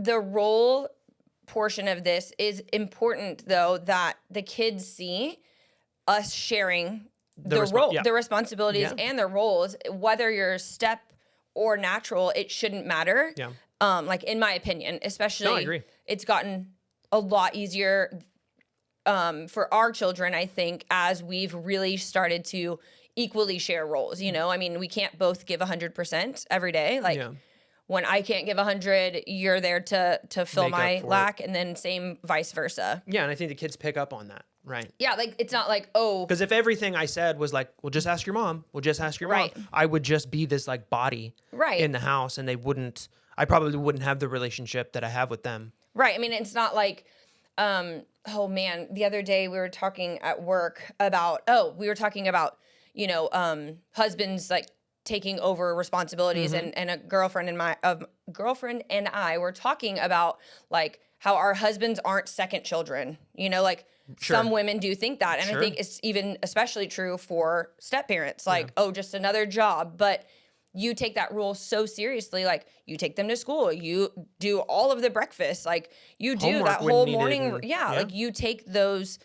the role portion of this is important, though, that the kids see us sharing the responsibilities and the roles, whether you're step or natural, it shouldn't matter. Yeah. Like in my opinion, especially, No, I agree. It's gotten a lot easier for our children, I think, as we've really started to equally share roles. You know, I mean, we can't both give 100% every day. Like when I can't give 100, you're there to fill my lack, and then same vice versa. Yeah, and I think the kids pick up on that, right? Yeah, like it's not like, oh, because if everything I said was like, well, just ask your mom, mom, I would just be this like body in the house, and I probably wouldn't have the relationship that I have with them. Right. I mean, it's not like, oh man, the other day we were talking at work about, you know, husbands like taking over responsibilities, and a girlfriend and I were talking about like how our husbands aren't second children, you know, like some women do think that. And I think it's even especially true for step parents, like, oh, just another job. But you take that role so seriously, like you take them to school, you do all of the breakfast, like you do homework that whole morning. Like you take those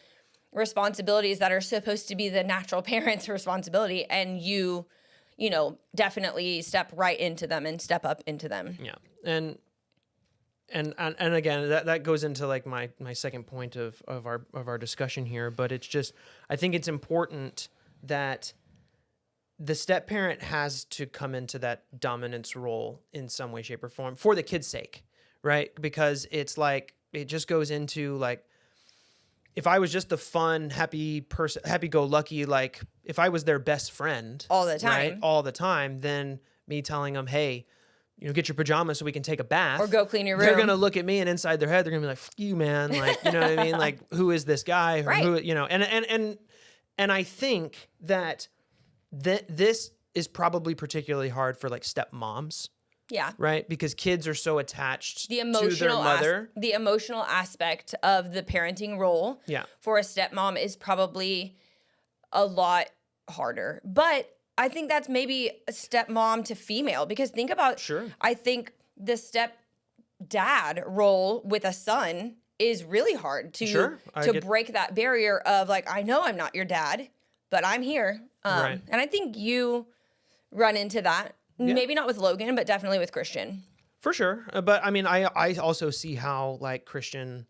responsibilities that are supposed to be the natural parent's responsibility, and you know, definitely step right into them and step up into them. Yeah. And again, that goes into like my second point of our discussion here, but it's just, I think it's important that the step parent has to come into that dominance role in some way, shape, or form for the kid's sake, right? Because it's like, it just goes into like, if I was just the fun, happy person, happy-go-lucky, like if I was their best friend all the time, right, all the time, then me telling them, hey, you know, get your pajamas so we can take a bath, or go clean your room. They're gonna look at me, and inside their head, they're gonna be like, "Fuck you, man!" Like, you know what I mean? Like, who is this guy? Or who, you know? And I think that this is probably particularly hard for like stepmoms. Yeah. Right? Because kids are so attached to their mother. The emotional aspect of the parenting role for a stepmom is probably a lot harder. But I think that's maybe a stepmom to female, because think about, I think the stepdad role with a son is really hard to break that barrier of like, I know I'm not your dad, but I'm here. And I think you run into that. Maybe not with Logan, but definitely with Christian. For sure. But I mean, I also see how like Christian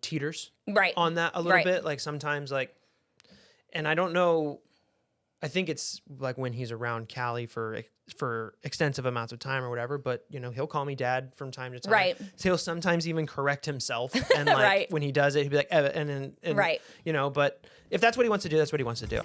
teeters on that a little bit. Like sometimes like, and I don't know, I think it's like when he's around Callie for extensive amounts of time or whatever, but you know, he'll call me dad from time to time. Right. So he'll sometimes even correct himself. And like when he does it, he'll be like, and you know, but if that's what he wants to do, that's what he wants to do.